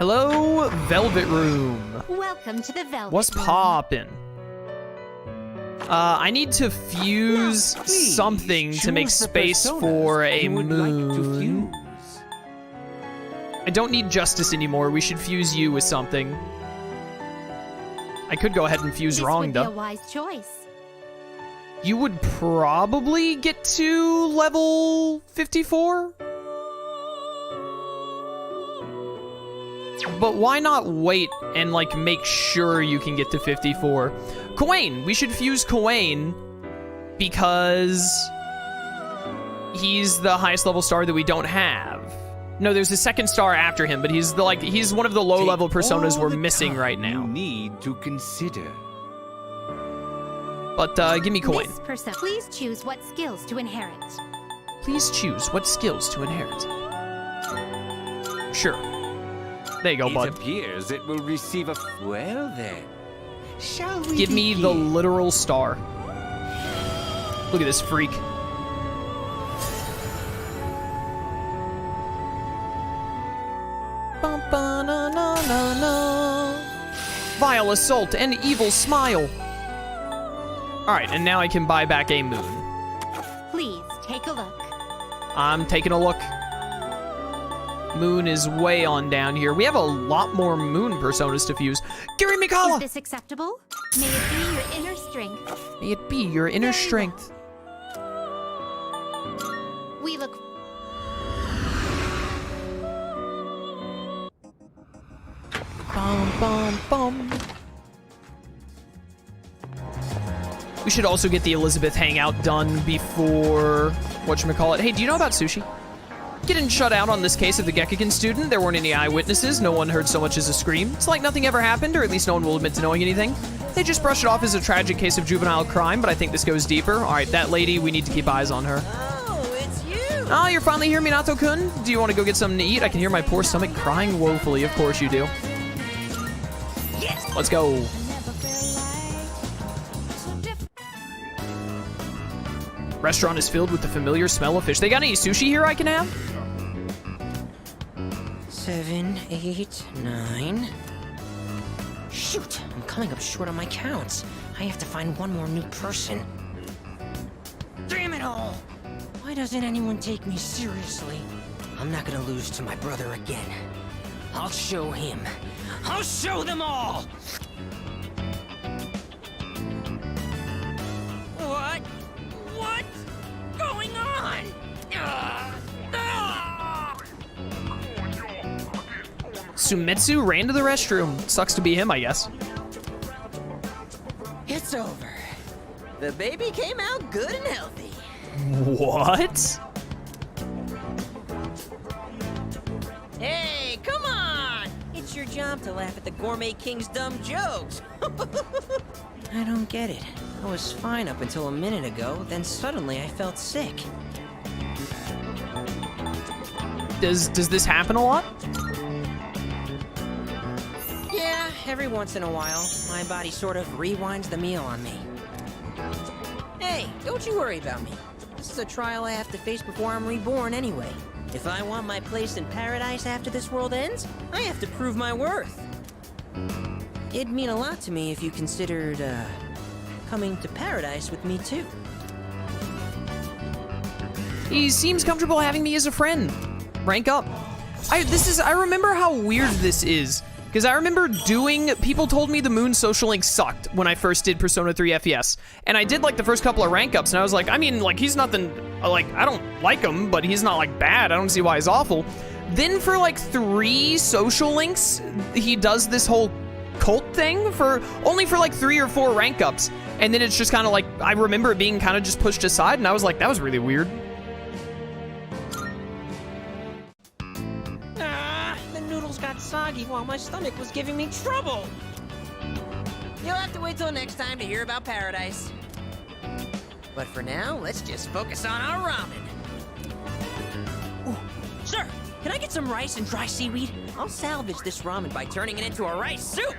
Hello, Velvet Room. Welcome to the Velvet What's Room. poppin'? I need to fuse something to make space for a moon. I don't need justice anymore. We should fuse you with something. I could go ahead and fuse wrong, though. This would be a wise choice. You would probably get to level 54? But why not wait and, like, make sure you can get to 54? Kuwain! We should fuse Kuwain because he's the highest level star that we don't have. No, there's a second star after him, but he's the, he's one of the low-level personas we're missing right now. You need to consider. But give me Kuwain. This person, please choose what skills to inherit. Please choose what skills to inherit. Sure. There you go, bud. It appears it will receive a... Well then, shall we Give me the begin? literal star. Look at this freak. Vile assault and evil smile. Alright, and now I can buy back a moon. Please take a look. I'm taking a look. Moon is way on down here. We have a lot more moon personas to fuse. Gary Is Mikala! this acceptable? May it be your inner strength. May it be your inner strength. We look. Bum, bum, bum. We should also get the Elizabeth hangout done before whatchamacallit. Hey, do you know about sushi? Getting shut out on this case of the Gekkigan student. There weren't any eyewitnesses. No one heard so much as a scream. It's like nothing ever happened, or at least no one will admit to knowing anything. They just brush it off as a tragic case of juvenile crime, but I think this goes deeper. All right, that lady, we need to keep eyes on her. Oh, it's you! Oh, you're finally here, Minato-kun? Do you want to go get something to eat? I can hear my poor stomach crying woefully. Of course you do. Yes! Let's go. Restaurant is filled with the familiar smell of fish. They got any sushi here I can have? 7, 8, 9. Shoot, I'm coming up short on my counts. I have to find one more new person. Damn it all! Why doesn't anyone take me seriously? I'm not gonna lose to my brother again. I'll show him. I'll show them all! What? What's going on? Sumetsu ran to the restroom. Sucks to be him, I guess. It's over. The baby came out good and healthy. What? Hey, come on! It's your job to laugh at the Gourmet King's dumb jokes. I don't get it. I was fine up until a minute ago, then suddenly I felt sick. Does this happen a lot? Yeah, every once in a while, my body sort of rewinds the meal on me. Hey, don't you worry about me. This is a trial I have to face before I'm reborn anyway. If I want my place in paradise after this world ends, I have to prove my worth. It'd mean a lot to me if you considered, coming to paradise with me too. He seems comfortable having me as a friend. Rank up. I remember how weird this is. Because I remember people told me the Moon social link sucked when I first did Persona 3 FES. And I did like the first couple of rank ups and I was like, I mean, like he's nothing, like I don't like him, but he's not like bad. I don't see why he's awful. Then for like 3 social links, he does this whole cult thing only for like 3 or 4 rank ups. And then it's just kind of like, I remember it being kind of just pushed aside and I was like, that was really weird. The noodles got soggy while my stomach was giving me trouble. You'll have to wait till next time to hear about paradise. But for now, let's just focus on our ramen. Ooh, sir, can I get some rice and dry seaweed? I'll salvage this ramen by turning it into a rice soup.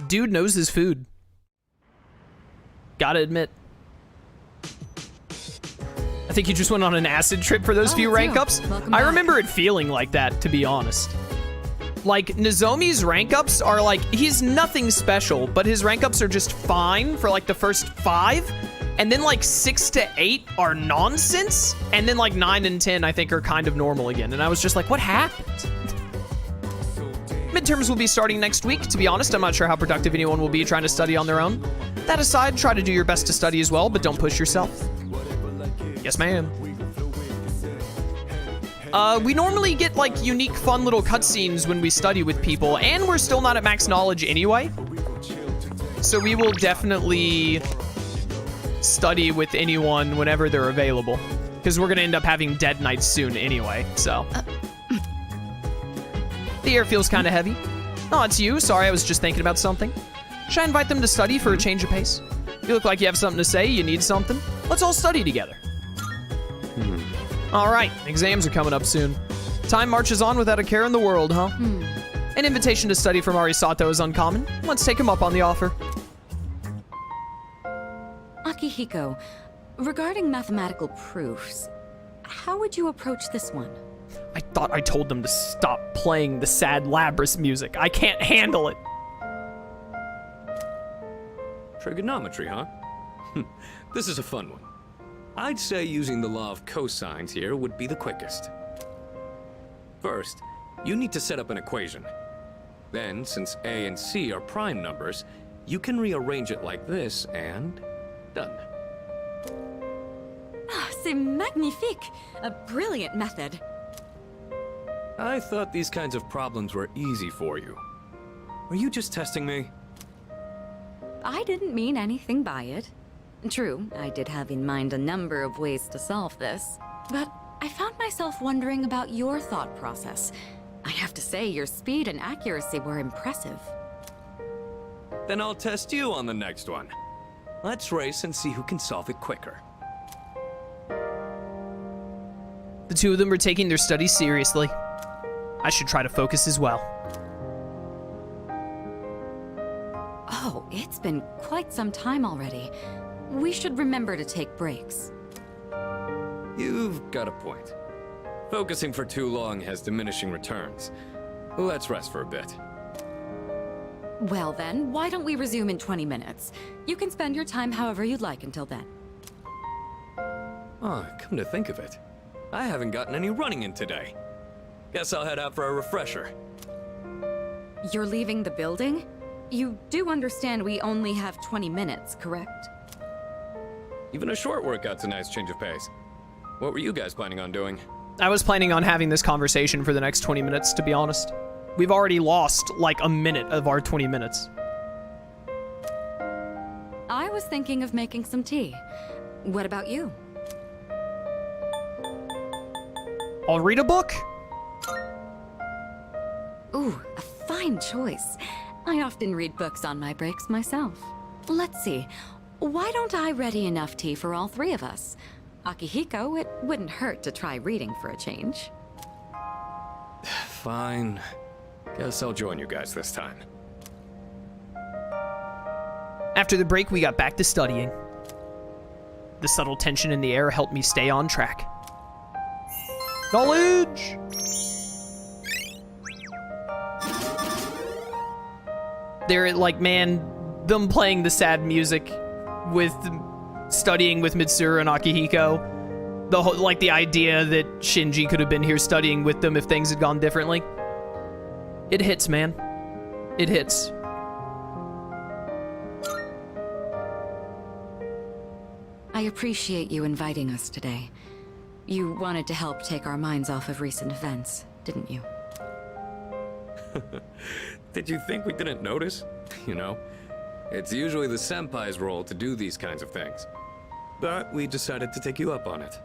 Dude knows his food. Gotta admit. I think you just went on an acid trip for those few rank ups? I remember it feeling like that, to be honest. Like, Nozomi's rank ups are like, he's nothing special, but his rank ups are just fine for like the first 5. And then like 6 to 8 are nonsense. And then like 9 and 10, I think, are kind of normal again. And I was just like, what happened? Midterms will be starting next week. To be honest, I'm not sure how productive anyone will be trying to study on their own. That aside, try to do your best to study as well, but don't push yourself. Yes, ma'am. We normally get like unique, fun little cutscenes when we study with people, and we're still not at max knowledge anyway. So we will definitely study with anyone whenever they're available, because we're gonna end up having dead nights soon anyway, so. The air feels kind of heavy. Oh, it's you. Sorry, I was just thinking about something. Should I invite them to study for a change of pace? You look like you have something to say. You need something. Let's all study together. All right, exams are coming up soon. Time marches on without a care in the world, huh? An invitation to study from Arisato is uncommon. Let's take him up on the offer. Akihiko, regarding mathematical proofs, how would you approach this one? I thought I told them to stop playing the sad Labrys music. I can't handle it. Trigonometry, huh? This is a fun one. I'd say using the law of cosines here would be the quickest. First, you need to set up an equation. Then, since A and C are prime numbers, you can rearrange it like this and done. Ah, c'est magnifique! A brilliant method. I thought these kinds of problems were easy for you. Were you just testing me? I didn't mean anything by it. True, I did have in mind a number of ways to solve this, but I found myself wondering about your thought process. I have to say, your speed and accuracy were impressive. Then I'll test you on the next one. Let's race and see who can solve it quicker. The two of them are taking their studies seriously. I should try to focus as well. Oh, it's been quite some time already. We should remember to take breaks. You've got a point. Focusing for too long has diminishing returns. Let's rest for a bit. Well then, why don't we resume in 20 minutes? You can spend your time however you'd like until then. Oh, come to think of it, I haven't gotten any running in today. Guess I'll head out for a refresher. You're leaving the building? You do understand we only have 20 minutes, correct? Even a short workout's a nice change of pace. What were you guys planning on doing? I was planning on having this conversation for the next 20 minutes, to be honest. We've already lost like a minute of our 20 minutes. I was thinking of making some tea. What about you? I'll read a book. Ooh, a fine choice. I often read books on my breaks myself. Let's see. Why don't I ready enough tea for all three of us? Akihiko, it wouldn't hurt to try reading for a change. Fine. Guess I'll join you guys this time. After the break, we got back to studying. The subtle tension in the air helped me stay on track. Knowledge! They're like, man, them playing the sad music with studying with Mitsuru and Akihiko. The whole, like, the idea that Shinji could have been here studying with them if things had gone differently. It hits, man. It hits. I appreciate you inviting us today. You wanted to help take our minds off of recent events, didn't you? Did you think we didn't notice? You know, it's usually the senpai's role to do these kinds of things. But we decided to take you up on it.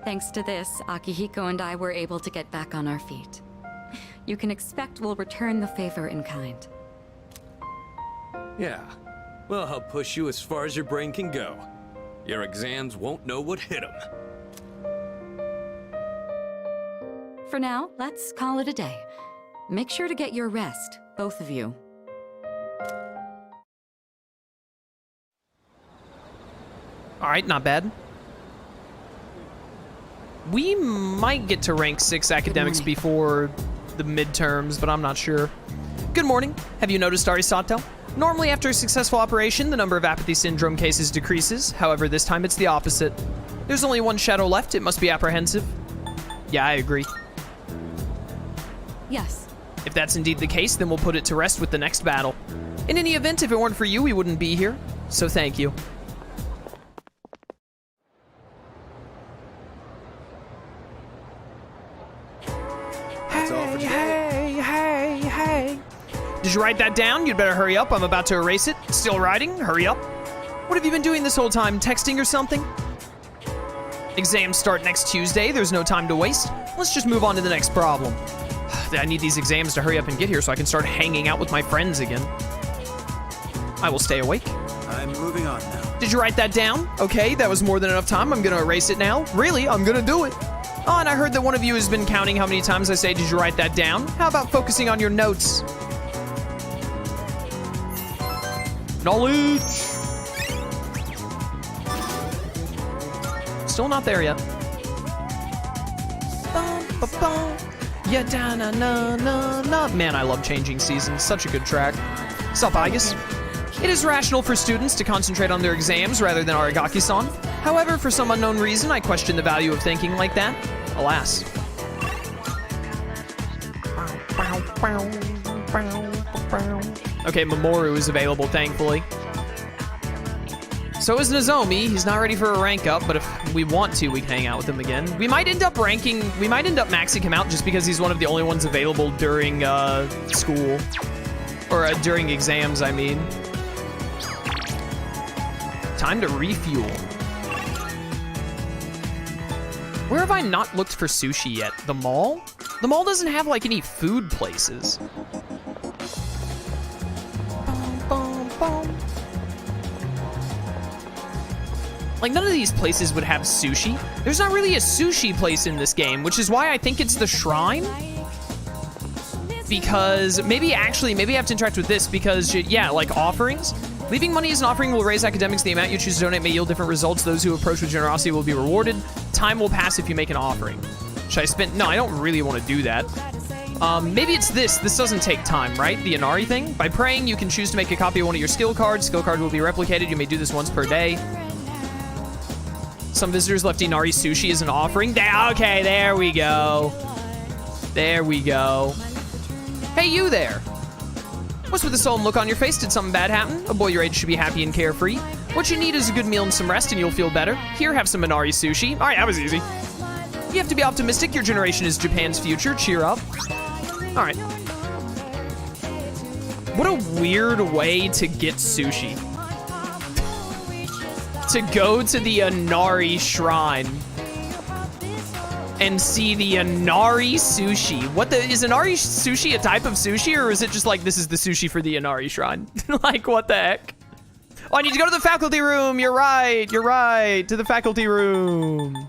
Thanks to this, Akihiko and I were able to get back on our feet. You can expect we'll return the favor in kind. Yeah. Well, I'll push you as far as your brain can go. Your exams won't know what hit them. For now, let's call it a day. Make sure to get your rest, both of you. All right, not bad. We might get to rank 6 academics before the midterms, but I'm not sure. Good morning. Have you noticed, Arisato? Normally, after a successful operation, the number of apathy syndrome cases decreases. However, this time it's the opposite. There's only one shadow left. It must be apprehensive. Yeah, I agree. Yes. If that's indeed the case, then we'll put it to rest with the next battle. In any event, if it weren't for you, we wouldn't be here. So thank you. Hey. Did you write that down? You'd better hurry up. I'm about to erase it. Still writing? Hurry up. What have you been doing this whole time? Texting or something? Exams start next Tuesday. There's no time to waste. Let's just move on to the next problem. I need these exams to hurry up and get here so I can start hanging out with my friends again. I will stay awake. I'm moving on now. Did you write that down? Okay, that was more than enough time. I'm gonna erase it now. Really? I'm gonna do it. Oh, and I heard that one of you has been counting how many times I say, did you write that down? How about focusing on your notes? Knowledge! Still not there yet. Yeah, da na na na na. Man, I love Changing Seasons. Such a good track. Sup, Igus? It is rational for students to concentrate on their exams rather than Aragaki-san. However, for some unknown reason, I question the value of thinking like that. Alas. Okay, Mamoru is available, thankfully. So is Nozomi. He's not ready for a rank up, but if we want to, we can hang out with him again. We might end up maxing him out just because he's one of the only ones available during school. Or during exams, I mean. Time to refuel. Where have I not looked for sushi yet? The mall? The mall doesn't have like any food places. Like, none of these places would have sushi. There's not really a sushi place in this game, which is why I think it's the shrine. Because maybe I have to interact with this because, yeah, like offerings. Leaving money as an offering will raise academics. The amount you choose to donate may yield different results. Those who approach with generosity will be rewarded. Time will pass if you make an offering. Should I spend? No, I don't really want to do that. Maybe it's this. This doesn't take time, right? The Inari thing? By praying, you can choose to make a copy of one of your skill cards. Skill card will be replicated. You may do this once per day. Some visitors left Inari Sushi as an offering. Okay, there we go. There we go. Hey, you there. What's with the solemn look on your face? Did something bad happen? A boy your age should be happy and carefree. What you need is a good meal and some rest, and you'll feel better. Here, have some Inari Sushi. All right, that was easy. You have to be optimistic. Your generation is Japan's future. Cheer up. All right. What a weird way to get sushi. To go to the Inari Shrine and see the Inari Sushi. Is Inari Sushi a type of sushi, or is it just like, this is the sushi for the Inari Shrine? Like, what the heck? Oh, I need to go to the faculty room. You're right. To the faculty room.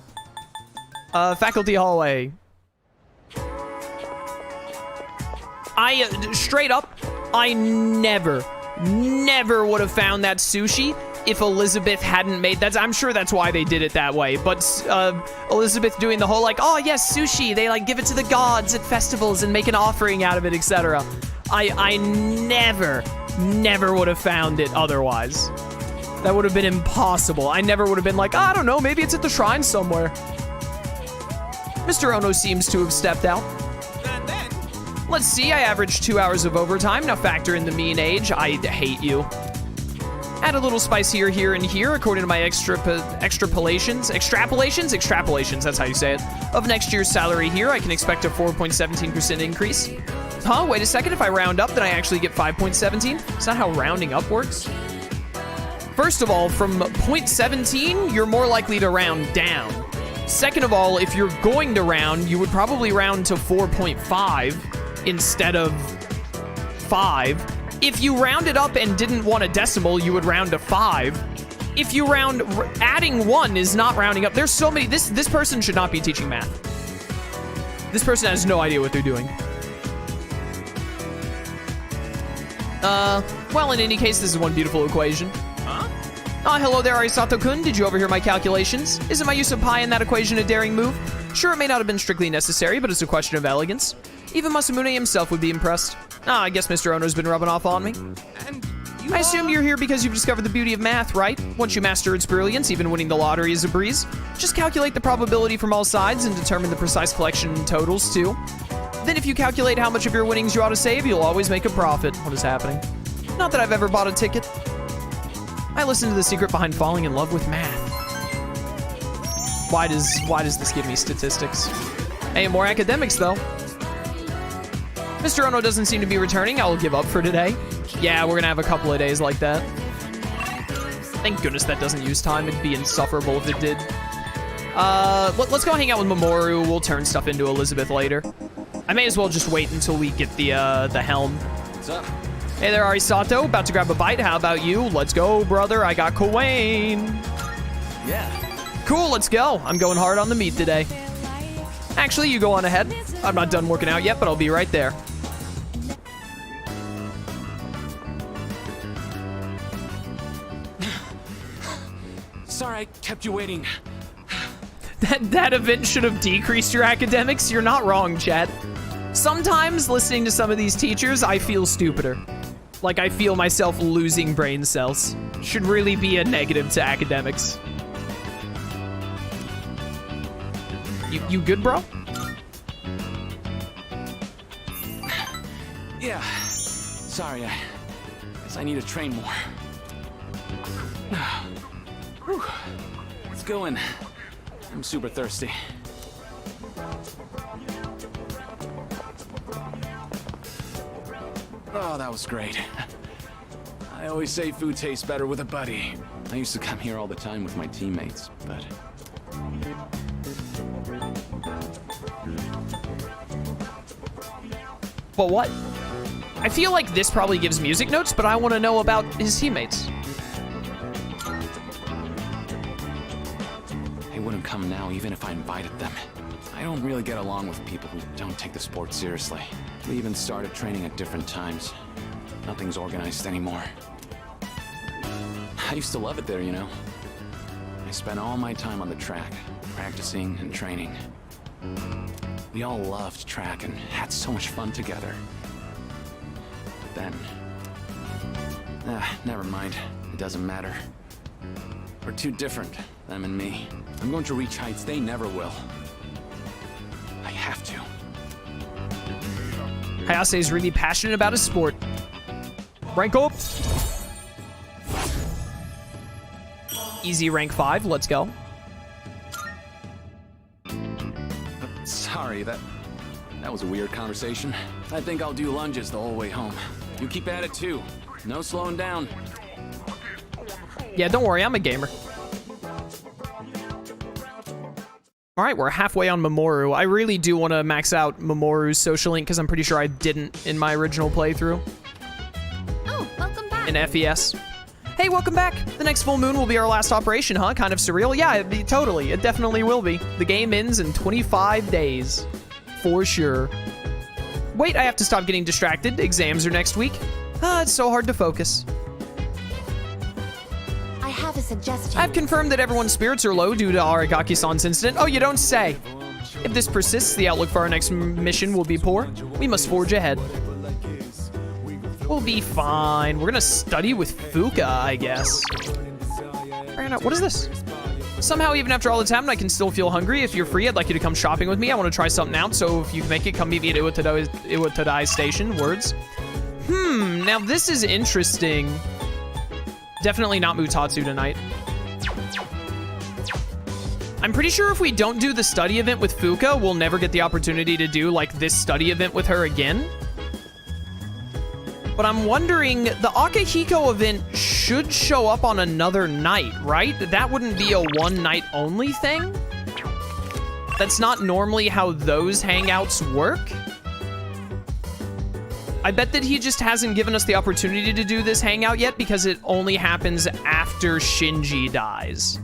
Faculty hallway. Straight up, I never would have found that sushi if Elizabeth hadn't made that. I'm sure that's why they did it that way. But Elizabeth doing the whole like, oh yes, sushi. They like give it to the gods at festivals and make an offering out of it, etc. I never would have found it otherwise. That would have been impossible. I never would have been like, I don't know, maybe it's at the shrine somewhere. Mr. Ono seems to have stepped out. Let's see, I averaged 2 hours of overtime. Now factor in the mean age. I hate you. Add a little spice here, and here, according to my extrapolations, that's how you say it, of next year's salary here, I can expect a 4.17% increase. Huh, wait a second, if I round up, then I actually get 5.17? Is that how rounding up works? First of all, from 0.17, you're more likely to round down. Second of all, if you're going to round, you would probably round to 4.5 instead of 5. If you rounded up and didn't want a decimal, you would round to 5. If you round, adding 1 is not rounding up. There's so many, this person should not be teaching math. This person has no idea what they're doing. Well, in any case, this is one beautiful equation. Huh? Oh, hello there, Arisato-kun. Did you overhear my calculations? Isn't my use of pi in that equation a daring move? Sure, it may not have been strictly necessary, but it's a question of elegance. Even Masamune himself would be impressed. Ah, I guess Mr. Ono's been rubbing off on me. I assume you're here because you've discovered the beauty of math, right? Once you master its brilliance, even winning the lottery is a breeze. Just calculate the probability from all sides and determine the precise collection totals, too. Then if you calculate how much of your winnings you ought to save, you'll always make a profit. What is happening? Not that I've ever bought a ticket. I listened to the secret behind falling in love with math. Why does this give me statistics? Hey, more academics, though. Mr. Ono doesn't seem to be returning. I'll give up for today. Yeah, we're gonna have a couple of days like that. Thank goodness that doesn't use time. It'd be insufferable if it did. Let's go hang out with Mamoru. We'll turn stuff into Elizabeth later. I may as well just wait until we get the helm. What's up? Hey there, Arisato. About to grab a bite. How about you? Let's go, brother. I got Kawain. Yeah. Cool, let's go. I'm going hard on the meat today. Actually, you go on ahead. I'm not done working out yet, but I'll be right there. Sorry, I kept you waiting. That event should have decreased your academics. You're not wrong, Chad. Sometimes listening to some of these teachers, I feel stupider. Like I feel myself losing brain cells. Should really be a negative to academics. You good, bro? Yeah. Sorry, I guess I need to train more. Whew. Let's go in. I'm super thirsty. Oh, that was great. I always say food tastes better with a buddy. I used to come here all the time with my teammates, but... But what? I feel like this probably gives music notes, but I want to know about his teammates. They wouldn't come now even if I invited them. I don't really get along with people who don't take the sport seriously. We even started training at different times. Nothing's organized anymore. I used to love it there, you know. I spent all my time on the track, practicing and training. We all loved track and had so much fun together. But then... never mind. It doesn't matter. We're too different, them and me. I'm going to reach heights they never will. I have to. Hayase is really passionate about his sport. Rank up. Easy rank 5, let's go. Sorry, that was a weird conversation. I think I'll do lunges the whole way home. You keep at it too. No slowing down. Yeah, don't worry, I'm a gamer. All right, we're halfway on Mamoru. I really do want to max out Mamoru's social link because I'm pretty sure I didn't in my original playthrough. Oh, welcome back. In S.E.E.S. Hey, welcome back. The next full moon will be our last operation, huh? Kind of surreal. Yeah, totally. It definitely will be. The game ends in 25 days. For sure. Wait, I have to stop getting distracted. Exams are next week. It's so hard to focus. I have a suggestion. I've confirmed that everyone's spirits are low due to Aragaki-san's incident. Oh, you don't say. If this persists, the outlook for our next mission will be poor. We must forge ahead. We'll be fine. We're gonna study with Fuka, I guess. What is this? Somehow, even after all that's happened, I can still feel hungry. If you're free, I'd like you to come shopping with me. I want to try something out, so if you can make it, come meet me at Iwatodai Station. Words. Now this is interesting. Definitely not Mutatsu tonight. I'm pretty sure if we don't do the study event with Fuka, we'll never get the opportunity to do, like, this study event with her again. But I'm wondering, the Akihiko event should show up on another night, right? That wouldn't be a one-night only thing? That's not normally how those hangouts work? I bet that he just hasn't given us the opportunity to do this hangout yet because it only happens after Shinji dies.